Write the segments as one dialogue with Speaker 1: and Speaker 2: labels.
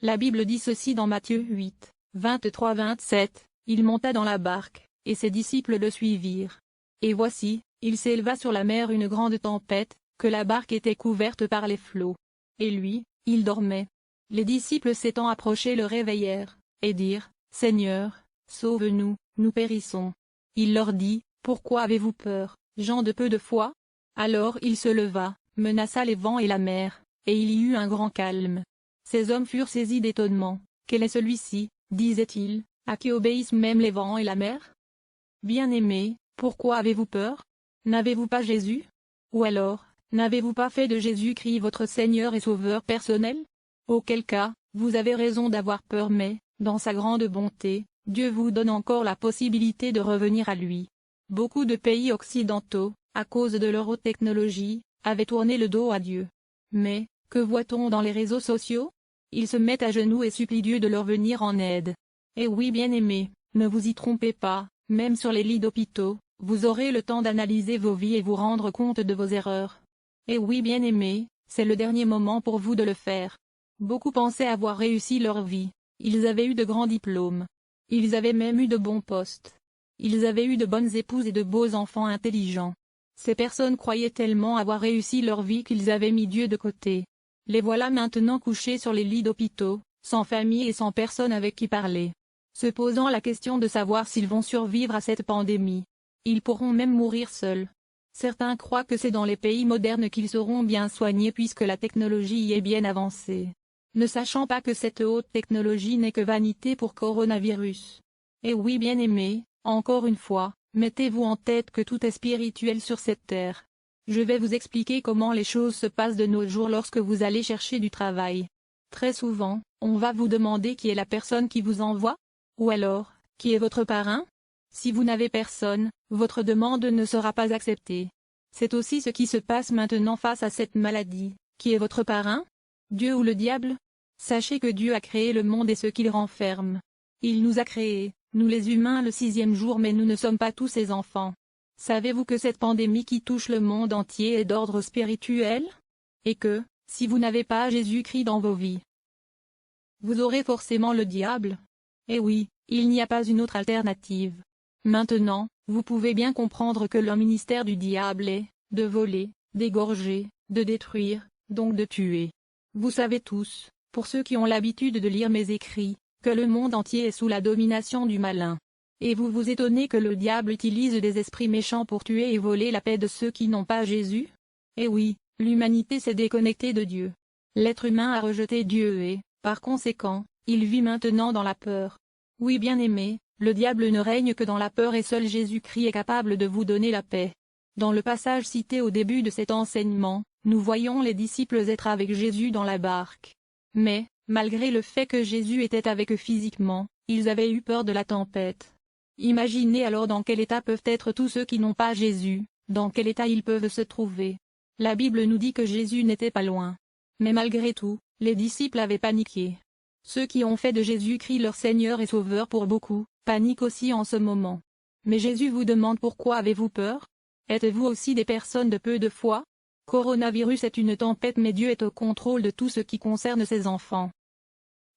Speaker 1: La Bible dit ceci dans Matthieu 8, 23-27, il monta dans la barque, et ses disciples le suivirent. Et voici, il s'éleva sur la mer une grande tempête, que la barque était couverte par les flots. Et lui, il dormait. Les disciples s'étant approchés le réveillèrent, et dirent, Seigneur, sauve-nous, nous périssons. Il leur dit, pourquoi avez-vous peur, gens de peu de foi? Alors il se leva, menaça les vents et la mer, et il y eut un grand calme. Ces hommes furent saisis d'étonnement. Quel est celui-ci, disaient-ils, à qui obéissent même les vents et la mer? Bien-aimés, pourquoi avez-vous peur? N'avez-vous pas Jésus? Ou alors, n'avez-vous pas fait de Jésus-Christ votre Seigneur et Sauveur personnel? Auquel cas, vous avez raison d'avoir peur, mais, dans sa grande bonté, Dieu vous donne encore la possibilité de revenir à lui. Beaucoup de pays occidentaux, à cause de leur haute technologie, avaient tourné le dos à Dieu. Mais, que voit-on dans les réseaux sociaux? Ils se mettent à genoux et supplient Dieu de leur venir en aide. Et oui, bien-aimés, ne vous y trompez pas, même sur les lits d'hôpitaux, vous aurez le temps d'analyser vos vies et vous rendre compte de vos erreurs. Et oui, bien-aimés, c'est le dernier moment pour vous de le faire. Beaucoup pensaient avoir réussi leur vie. Ils avaient eu de grands diplômes. Ils avaient même eu de bons postes. Ils avaient eu de bonnes épouses et de beaux enfants intelligents. Ces personnes croyaient tellement avoir réussi leur vie qu'ils avaient mis Dieu de côté. Les voilà maintenant couchés sur les lits d'hôpitaux, sans famille et sans personne avec qui parler. Se posant la question de savoir s'ils vont survivre à cette pandémie. Ils pourront même mourir seuls. Certains croient que c'est dans les pays modernes qu'ils seront bien soignés puisque la technologie y est bien avancée. Ne sachant pas que cette haute technologie n'est que vanité pour coronavirus. Et oui, bien-aimés, encore une fois, mettez-vous en tête que tout est spirituel sur cette terre. Je vais vous expliquer comment les choses se passent de nos jours lorsque vous allez chercher du travail. Très souvent, on va vous demander qui est la personne qui vous envoie? Ou alors, qui est votre parrain? Si vous n'avez personne, votre demande ne sera pas acceptée. C'est aussi ce qui se passe maintenant face à cette maladie. Qui est votre parrain? Dieu ou le diable? Sachez que Dieu a créé le monde et ce qu'il renferme. Il nous a créés, nous les humains, le 6e jour, mais nous ne sommes pas tous ses enfants. Savez-vous que cette pandémie qui touche le monde entier est d'ordre spirituel? Et que, si vous n'avez pas Jésus-Christ dans vos vies, vous aurez forcément le diable? Eh oui, il n'y a pas une autre alternative. Maintenant, vous pouvez bien comprendre que le ministère du diable est de voler, d'égorger, de détruire, donc de tuer. Vous savez tous, pour ceux qui ont l'habitude de lire mes écrits, que le monde entier est sous la domination du malin. Et vous vous étonnez que le diable utilise des esprits méchants pour tuer et voler la paix de ceux qui n'ont pas Jésus? Eh oui, l'humanité s'est déconnectée de Dieu. L'être humain a rejeté Dieu et, par conséquent, il vit maintenant dans la peur. Oui, bien-aimés, le diable ne règne que dans la peur et seul Jésus-Christ est capable de vous donner la paix. Dans le passage cité au début de cet enseignement, nous voyons les disciples être avec Jésus dans la barque. Mais, malgré le fait que Jésus était avec eux physiquement, ils avaient eu peur de la tempête. Imaginez alors dans quel état peuvent être tous ceux qui n'ont pas Jésus, dans quel état ils peuvent se trouver. La Bible nous dit que Jésus n'était pas loin. Mais malgré tout, les disciples avaient paniqué. Ceux qui ont fait de Jésus-Christ leur Seigneur et Sauveur pour beaucoup, paniquent aussi en ce moment. Mais Jésus vous demande pourquoi avez-vous peur? Êtes-vous aussi des personnes de peu de foi? Coronavirus est une tempête mais Dieu est au contrôle de tout ce qui concerne ses enfants.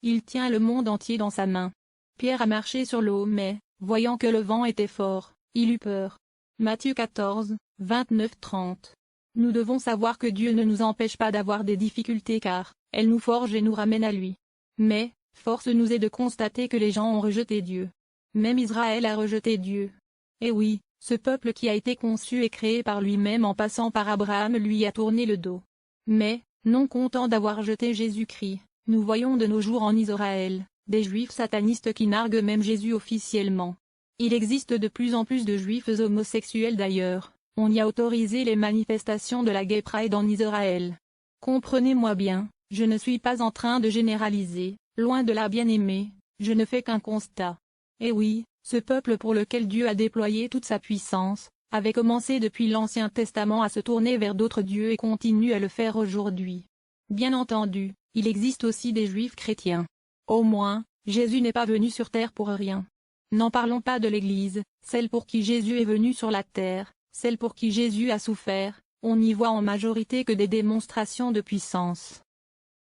Speaker 1: Il tient le monde entier dans sa main. Pierre a marché sur l'eau mais, voyant que le vent était fort, il eut peur. Matthieu 14, 29-30. Nous devons savoir que Dieu ne nous empêche pas d'avoir des difficultés car, elle nous forge et nous ramène à lui. Mais, force nous est de constater que les gens ont rejeté Dieu. Même Israël a rejeté Dieu. Et oui, ce peuple qui a été conçu et créé par lui-même en passant par Abraham lui a tourné le dos. Mais, non content d'avoir jeté Jésus-Christ, nous voyons de nos jours en Israël, des juifs satanistes qui narguent même Jésus officiellement. Il existe de plus en plus de juifs homosexuels d'ailleurs, on y a autorisé les manifestations de la Gay Pride en Israël. Comprenez-moi bien, je ne suis pas en train de généraliser, loin de là bien-aimé, je ne fais qu'un constat. Et oui, ce peuple pour lequel Dieu a déployé toute sa puissance, avait commencé depuis l'Ancien Testament à se tourner vers d'autres dieux et continue à le faire aujourd'hui. Bien entendu, il existe aussi des juifs chrétiens. Au moins, Jésus n'est pas venu sur terre pour rien. N'en parlons pas de l'Église, celle pour qui Jésus est venu sur la terre, celle pour qui Jésus a souffert, on n'y voit en majorité que des démonstrations de puissance.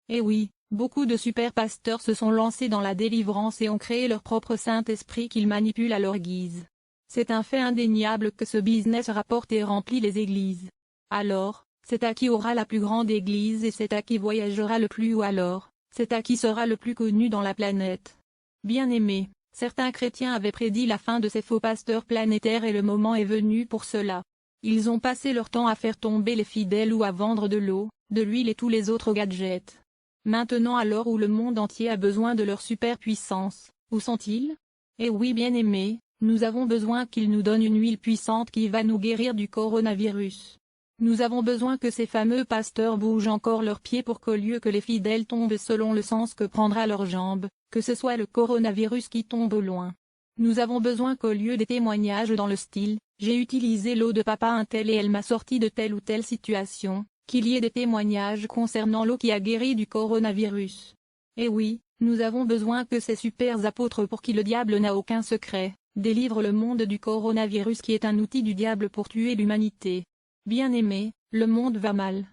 Speaker 1: Et oui, Beaucoup de super pasteurs se sont lancés dans la délivrance et ont créé leur propre Saint-Esprit qu'ils manipulent à leur guise. C'est un fait indéniable que ce business rapporte et remplit les églises. Alors, c'est à qui aura la plus grande église et c'est à qui voyagera le plus haut alors, c'est à qui sera le plus connu dans la planète. Bien-aimés, certains chrétiens avaient prédit la fin de ces faux pasteurs planétaires et le moment est venu pour cela. Ils ont passé leur temps à faire tomber les fidèles ou à vendre de l'eau, de l'huile et tous les autres gadgets. Maintenant à l'heure où le monde entier a besoin de leur superpuissance, où sont-ils? Eh oui bien-aimés, nous avons besoin qu'ils nous donnent une huile puissante qui va nous guérir du coronavirus. Nous avons besoin que ces fameux pasteurs bougent encore leurs pieds pour qu'au lieu que les fidèles tombent selon le sens que prendra leur jambe, que ce soit le coronavirus qui tombe au loin. Nous avons besoin qu'au lieu des témoignages dans le style « j'ai utilisé l'eau de papa un tel et elle m'a sorti de telle ou telle situation », qu'il y ait des témoignages concernant l'eau qui a guéri du coronavirus. Et oui, nous avons besoin que ces super apôtres pour qui le diable n'a aucun secret, délivrent le monde du coronavirus qui est un outil du diable pour tuer l'humanité. Bien-aimés, le monde va mal.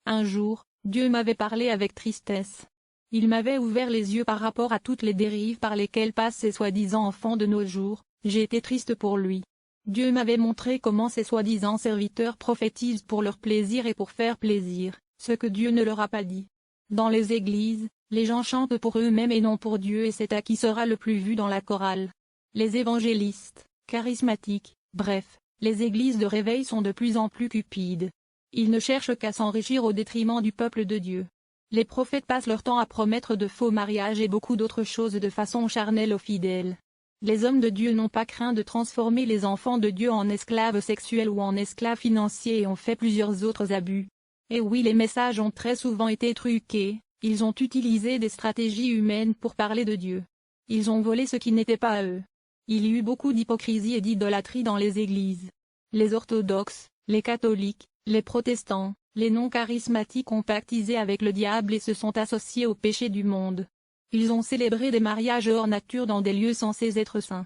Speaker 1: Un jour, Dieu m'avait parlé avec tristesse. Il m'avait ouvert les yeux par rapport à toutes les dérives par lesquelles passent ces soi-disant enfants de nos jours, j'ai été triste pour lui. Dieu m'avait montré comment ces soi-disant serviteurs prophétisent pour leur plaisir et pour faire plaisir, ce que Dieu ne leur a pas dit. Dans les églises, les gens chantent pour eux-mêmes et non pour Dieu et c'est à qui sera le plus vu dans la chorale. Les évangélistes, charismatiques, bref, les églises de réveil sont de plus en plus cupides. Ils ne cherchent qu'à s'enrichir au détriment du peuple de Dieu. Les prophètes passent leur temps à promettre de faux mariages et beaucoup d'autres choses de façon charnelle aux fidèles. Les hommes de Dieu n'ont pas craint de transformer les enfants de Dieu en esclaves sexuels ou en esclaves financiers et ont fait plusieurs autres abus. Et oui, les messages ont très souvent été truqués, ils ont utilisé des stratégies humaines pour parler de Dieu. Ils ont volé ce qui n'était pas à eux. Il y eut beaucoup d'hypocrisie et d'idolâtrie dans les églises. Les orthodoxes, les catholiques, les protestants, les non-charismatiques ont pactisé avec le diable et se sont associés au péché du monde. Ils ont célébré des mariages hors nature dans des lieux censés être saints.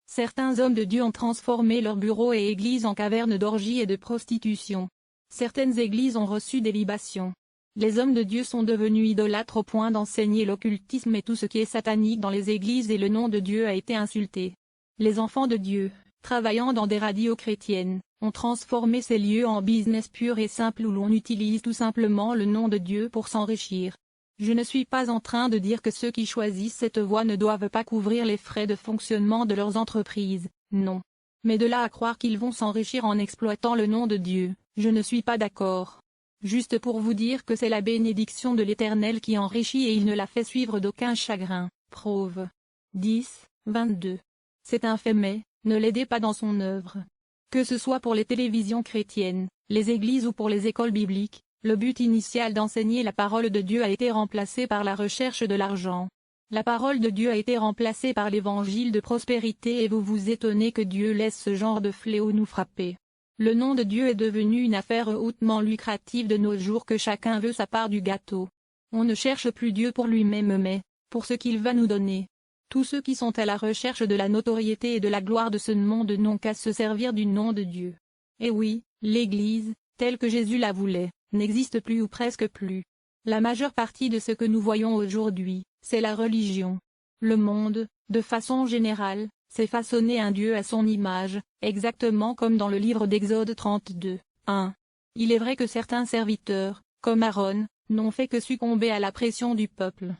Speaker 1: Certains hommes de Dieu ont transformé leurs bureaux et églises en cavernes d'orgies et de prostitution. Certaines églises ont reçu des libations. Les hommes de Dieu sont devenus idolâtres au point d'enseigner l'occultisme et tout ce qui est satanique dans les églises et le nom de Dieu a été insulté. Les enfants de Dieu, travaillant dans des radios chrétiennes, ont transformé ces lieux en business pur et simple où l'on utilise tout simplement le nom de Dieu pour s'enrichir. Je ne suis pas en train de dire que ceux qui choisissent cette voie ne doivent pas couvrir les frais de fonctionnement de leurs entreprises, non. Mais de là à croire qu'ils vont s'enrichir en exploitant le nom de Dieu, je ne suis pas d'accord. Juste pour vous dire que c'est la bénédiction de l'Éternel qui enrichit et il ne la fait suivre d'aucun chagrin. Prove 10, 22. C'est un fait mais, ne l'aidez pas dans son œuvre. Que ce soit pour les télévisions chrétiennes, les églises ou pour les écoles bibliques, le but initial d'enseigner la parole de Dieu a été remplacé par la recherche de l'argent. La parole de Dieu a été remplacée par l'évangile de prospérité et vous vous étonnez que Dieu laisse ce genre de fléau nous frapper. Le nom de Dieu est devenu une affaire hautement lucrative de nos jours que chacun veut sa part du gâteau. On ne cherche plus Dieu pour lui-même mais, pour ce qu'il va nous donner. Tous ceux qui sont à la recherche de la notoriété et de la gloire de ce monde n'ont qu'à se servir du nom de Dieu. Et oui, l'Église, telle que Jésus la voulait, n'existe plus ou presque plus. La majeure partie de ce que nous voyons aujourd'hui, c'est la religion. Le monde, de façon générale, s'est façonné un Dieu à son image, exactement comme dans le livre d'Exode 32, 1. Il est vrai que certains serviteurs, comme Aaron, n'ont fait que succomber à la pression du peuple.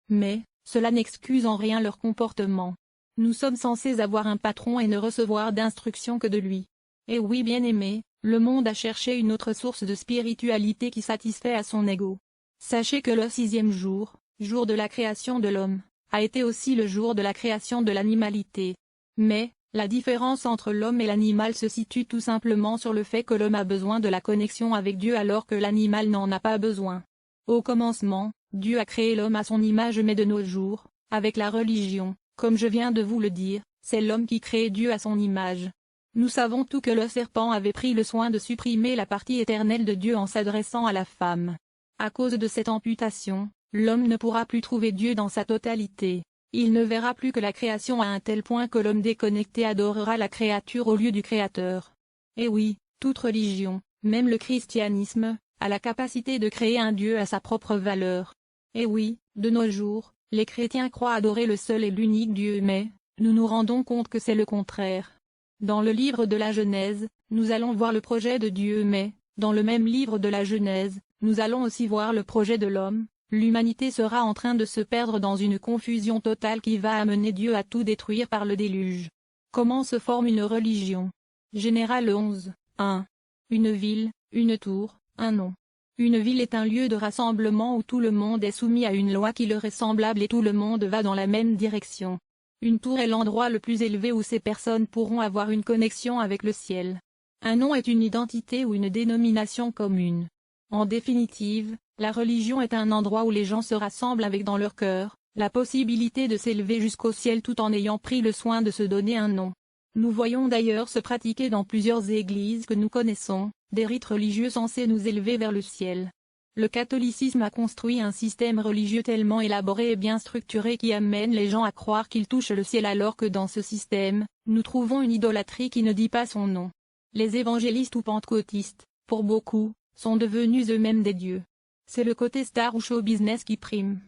Speaker 1: Mais, cela n'excuse en rien leur comportement. Nous sommes censés avoir un patron et ne recevoir d'instructions que de lui. Et oui bien-aimés, le monde a cherché une autre source de spiritualité qui satisfait à son ego. Sachez que le 6e jour, jour de la création de l'homme, a été aussi le jour de la création de l'animalité. Mais, la différence entre l'homme et l'animal se situe tout simplement sur le fait que l'homme a besoin de la connexion avec Dieu alors que l'animal n'en a pas besoin. Au commencement, Dieu a créé l'homme à son image mais de nos jours, avec la religion, comme je viens de vous le dire, c'est l'homme qui crée Dieu à son image. Nous savons tout que le serpent avait pris le soin de supprimer la partie éternelle de Dieu en s'adressant à la femme. À cause de cette amputation, l'homme ne pourra plus trouver Dieu dans sa totalité. Il ne verra plus que la création à un tel point que l'homme déconnecté adorera la créature au lieu du Créateur. Et oui, toute religion, même le christianisme, a la capacité de créer un Dieu à sa propre valeur. Et oui, de nos jours, les chrétiens croient adorer le seul et l'unique Dieu, mais nous nous rendons compte que c'est le contraire. Dans le livre de la Genèse, nous allons voir le projet de Dieu, mais dans le même livre de la Genèse, nous allons aussi voir le projet de l'homme. L'humanité sera en train de se perdre dans une confusion totale qui va amener Dieu à tout détruire par le déluge. Comment se forme une religion? Général 11, 1. Une ville, une tour, un nom. Une ville est un lieu de rassemblement où tout le monde est soumis à une loi qui leur est semblable et tout le monde va dans la même direction. Une tour est l'endroit le plus élevé où ces personnes pourront avoir une connexion avec le ciel. Un nom est une identité ou une dénomination commune. En définitive, la religion est un endroit où les gens se rassemblent avec dans leur cœur la possibilité de s'élever jusqu'au ciel tout en ayant pris le soin de se donner un nom. Nous voyons d'ailleurs se pratiquer dans plusieurs églises que nous connaissons, des rites religieux censés nous élever vers le ciel. Le catholicisme a construit un système religieux tellement élaboré et bien structuré qui amène les gens à croire qu'ils touchent le ciel alors que dans ce système, nous trouvons une idolâtrie qui ne dit pas son nom. Les évangélistes ou pentecôtistes, pour beaucoup, sont devenus eux-mêmes des dieux. C'est le côté star ou show business qui prime.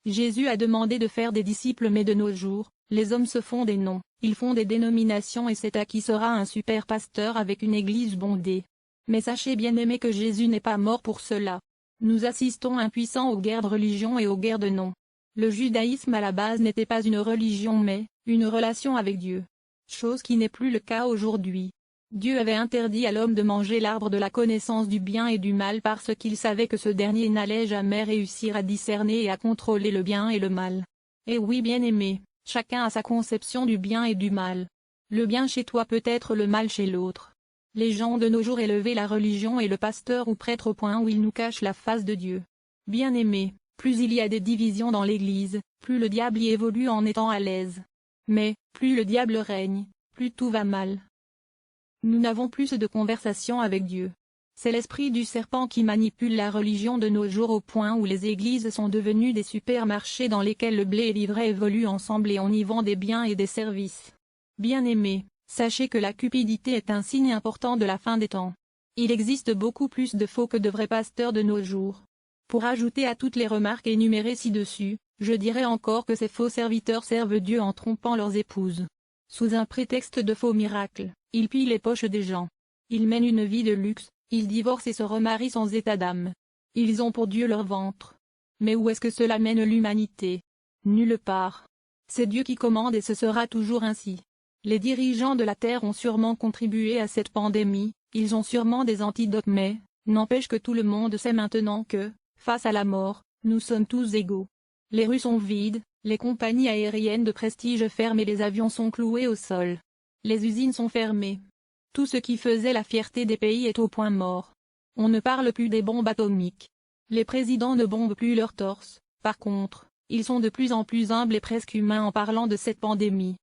Speaker 1: Jésus a demandé de faire des disciples mais de nos jours, les hommes se font des noms, ils font des dénominations et c'est à qui sera un super pasteur avec une église bondée. Mais sachez bien aimés que Jésus n'est pas mort pour cela. Nous assistons impuissants aux guerres de religion et aux guerres de noms. Le judaïsme à la base n'était pas une religion mais une relation avec Dieu. Chose qui n'est plus le cas aujourd'hui. Dieu avait interdit à l'homme de manger l'arbre de la connaissance du bien et du mal parce qu'il savait que ce dernier n'allait jamais réussir à discerner et à contrôler le bien et le mal. Et oui bien-aimé, chacun a sa conception du bien et du mal. Le bien chez toi peut être le mal chez l'autre. Les gens de nos jours élevent la religion et le pasteur ou prêtre au point où ils nous cachent la face de Dieu. Bien-aimé, plus il y a des divisions dans l'Église, plus le diable y évolue en étant à l'aise. Mais, plus le diable règne, plus tout va mal. Nous n'avons plus de conversation avec Dieu. C'est l'esprit du serpent qui manipule la religion de nos jours au point où les églises sont devenues des supermarchés dans lesquels le blé et l'ivraie évoluent ensemble et on y vend des biens et des services. Bien-aimés, sachez que la cupidité est un signe important de la fin des temps. Il existe beaucoup plus de faux que de vrais pasteurs de nos jours. Pour ajouter à toutes les remarques énumérées ci-dessus, je dirais encore que ces faux serviteurs servent Dieu en trompant leurs épouses. Sous un prétexte de faux miracles, ils pillent les poches des gens. Ils mènent une vie de luxe, ils divorcent et se remarient sans état d'âme. Ils ont pour Dieu leur ventre. Mais où est-ce que cela mène l'humanité? Nulle part. C'est Dieu qui commande et ce sera toujours ainsi. Les dirigeants de la Terre ont sûrement contribué à cette pandémie, ils ont sûrement des antidotes mais, n'empêche que tout le monde sait maintenant que, face à la mort, nous sommes tous égaux. Les rues sont vides, les compagnies aériennes de prestige ferment et les avions sont cloués au sol. Les usines sont fermées. Tout ce qui faisait la fierté des pays est au point mort. On ne parle plus des bombes atomiques. Les présidents ne bombent plus leur torse, par contre, ils sont de plus en plus humbles et presque humains en parlant de cette pandémie.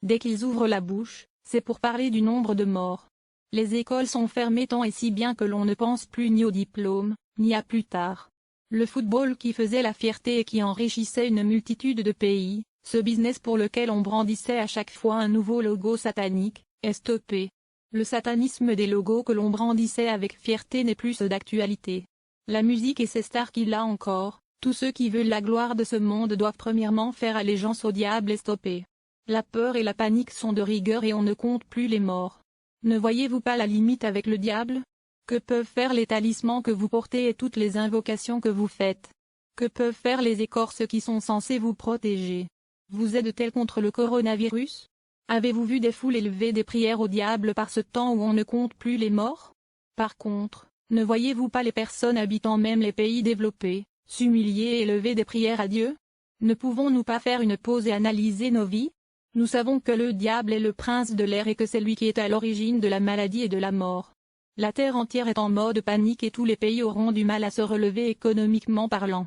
Speaker 1: Dès qu'ils ouvrent la bouche, c'est pour parler du nombre de morts. Les écoles sont fermées tant et si bien que l'on ne pense plus ni au diplôme, ni à plus tard. Le football qui faisait la fierté et qui enrichissait une multitude de pays, ce business pour lequel on brandissait à chaque fois un nouveau logo satanique, est stoppé. Le satanisme des logos que l'on brandissait avec fierté n'est plus d'actualité. La musique et ses stars qui là encore, tous ceux qui veulent la gloire de ce monde doivent premièrement faire allégeance au diable et stopper. La peur et la panique sont de rigueur et on ne compte plus les morts. Ne voyez-vous pas la limite avec le diable? Que peuvent faire les talismans que vous portez et toutes les invocations que vous faites? Que peuvent faire les écorces qui sont censées vous protéger? Vous êtes-t-elle contre le coronavirus? Avez-vous vu des foules élever des prières au diable par ce temps où on ne compte plus les morts? Par contre, ne voyez-vous pas les personnes habitant même les pays développés, s'humilier et élever des prières à Dieu? Ne pouvons-nous pas faire une pause et analyser nos vies? Nous savons que le diable est le prince de l'air et que c'est lui qui est à l'origine de la maladie et de la mort. La terre entière est en mode panique et tous les pays auront du mal à se relever économiquement parlant.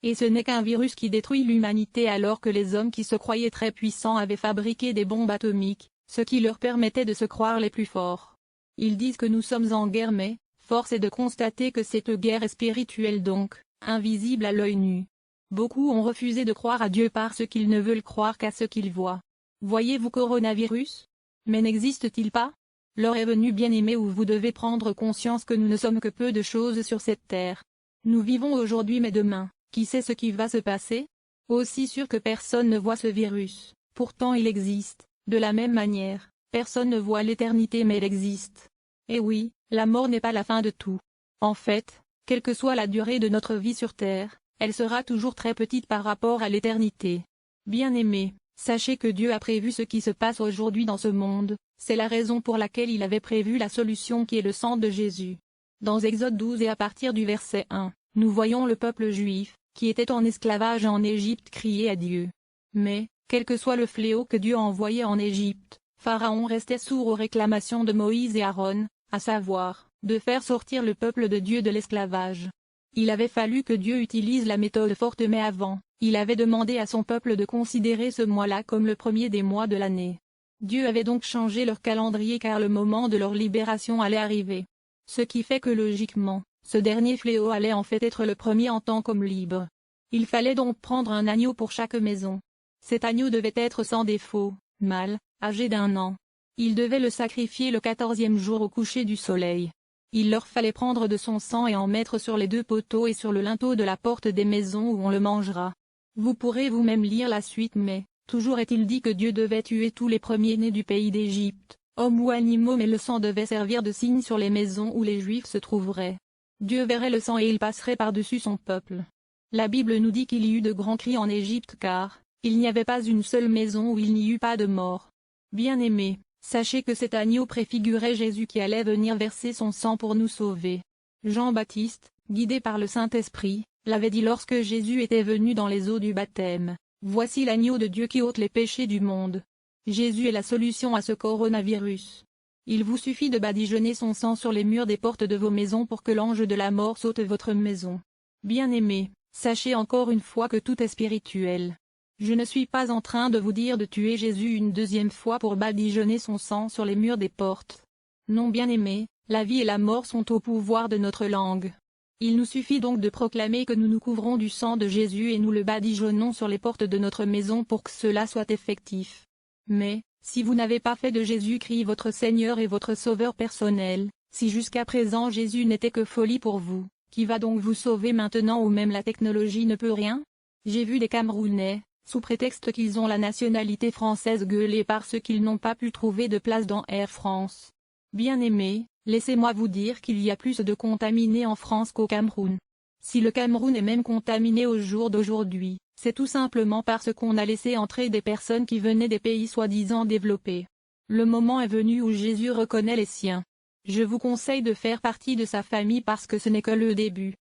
Speaker 1: Et ce n'est qu'un virus qui détruit l'humanité alors que les hommes qui se croyaient très puissants avaient fabriqué des bombes atomiques, ce qui leur permettait de se croire les plus forts. Ils disent que nous sommes en guerre mais, force est de constater que cette guerre est spirituelle donc, invisible à l'œil nu. Beaucoup ont refusé de croire à Dieu parce qu'ils ne veulent croire qu'à ce qu'ils voient. Voyez-vous coronavirus? Mais n'existe-t-il pas? L'heure est venue bien-aimés où vous devez prendre conscience que nous ne sommes que peu de choses sur cette terre. Nous vivons aujourd'hui mais demain, Qui sait ce qui va se passer? Aussi sûr que personne ne voit ce virus, pourtant il existe. De la même manière, personne ne voit l'éternité mais elle existe. Et oui, la mort n'est pas la fin de tout. En fait, quelle que soit la durée de notre vie sur Terre, elle sera toujours très petite par rapport à l'éternité. Bien-aimés, sachez que Dieu a prévu ce qui se passe aujourd'hui dans ce monde, c'est la raison pour laquelle il avait prévu la solution qui est le sang de Jésus. Dans Exode 12 et à partir du verset 1, nous voyons le peuple juif, qui était en esclavage en Égypte, crier à Dieu. Mais, quel que soit le fléau que Dieu a envoyé en Égypte, Pharaon restait sourd aux réclamations de Moïse et Aaron, à savoir, de faire sortir le peuple de Dieu de l'esclavage. Il avait fallu que Dieu utilise la méthode forte mais avant, il avait demandé à son peuple de considérer ce mois-là comme le premier des mois de l'année. Dieu avait donc changé leur calendrier car le moment de leur libération allait arriver. Ce qui fait que logiquement, ce dernier fléau allait en fait être le premier en tant qu'homme libre. Il fallait donc prendre un agneau pour chaque maison. Cet agneau devait être sans défaut, mâle, âgé d'1 an. Il devait le sacrifier le 14e jour au coucher du soleil. Il leur fallait prendre de son sang et en mettre sur les 2 poteaux et sur le linteau de la porte des maisons où on le mangera. Vous pourrez vous-même lire la suite mais, toujours est-il dit que Dieu devait tuer tous les premiers-nés du pays d'Égypte, hommes ou animaux mais le sang devait servir de signe sur les maisons où les Juifs se trouveraient. Dieu verrait le sang et il passerait par-dessus son peuple. La Bible nous dit qu'il y eut de grands cris en Égypte car, il n'y avait pas une seule maison où il n'y eut pas de mort. Bien-aimés, sachez que cet agneau préfigurait Jésus qui allait venir verser son sang pour nous sauver. Jean-Baptiste, guidé par le Saint-Esprit, l'avait dit lorsque Jésus était venu dans les eaux du baptême. Voici l'agneau de Dieu qui ôte les péchés du monde. Jésus est la solution à ce coronavirus. Il vous suffit de badigeonner son sang sur les murs des portes de vos maisons pour que l'ange de la mort saute votre maison. Bien-aimés, sachez encore une fois que tout est spirituel. Je ne suis pas en train de vous dire de tuer Jésus une 2e fois pour badigeonner son sang sur les murs des portes. Non bien-aimés, la vie et la mort sont au pouvoir de notre langue. Il nous suffit donc de proclamer que nous nous couvrons du sang de Jésus et nous le badigeonnons sur les portes de notre maison pour que cela soit effectif. Mais, si vous n'avez pas fait de Jésus-Christ votre Seigneur et votre Sauveur personnel, si jusqu'à présent Jésus n'était que folie pour vous, qui va donc vous sauver maintenant ou même la technologie ne peut rien? J'ai vu des Camerounais, sous prétexte qu'ils ont la nationalité française, gueuler parce qu'ils n'ont pas pu trouver de place dans Air France. Bien-aimés, laissez-moi vous dire qu'il y a plus de contaminés en France qu'au Cameroun. Si le Cameroun est même contaminé au jour d'aujourd'hui, c'est tout simplement parce qu'on a laissé entrer des personnes qui venaient des pays soi-disant développés. Le moment est venu où Jésus reconnaît les siens. Je vous conseille de faire partie de sa famille parce que ce n'est que le début.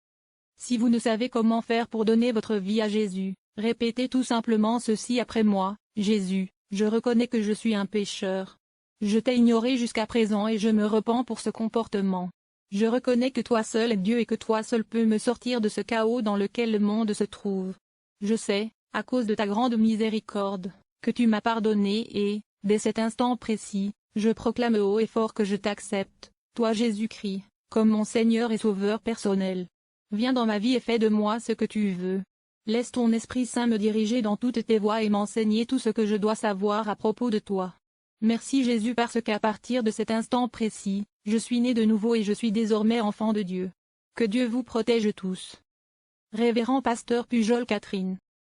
Speaker 1: Si vous ne savez comment faire pour donner votre vie à Jésus, répétez tout simplement ceci après moi: Jésus, je reconnais que je suis un pécheur. Je t'ai ignoré jusqu'à présent et je me repens pour ce comportement. Je reconnais que toi seul es Dieu et que toi seul peux me sortir de ce chaos dans lequel le monde se trouve. Je sais, à cause de ta grande miséricorde, que tu m'as pardonné et, dès cet instant précis, je proclame haut et fort que je t'accepte, toi Jésus-Christ, comme mon Seigneur et Sauveur personnel. Viens dans ma vie et fais de moi ce que tu veux. Laisse ton Esprit Saint me diriger dans toutes tes voies et m'enseigner tout ce que je dois savoir à propos de toi. Merci Jésus parce qu'à partir de cet instant précis, je suis né de nouveau et je suis désormais enfant de Dieu. Que Dieu vous protège tous. Révérend Pasteur Pujol Catherine.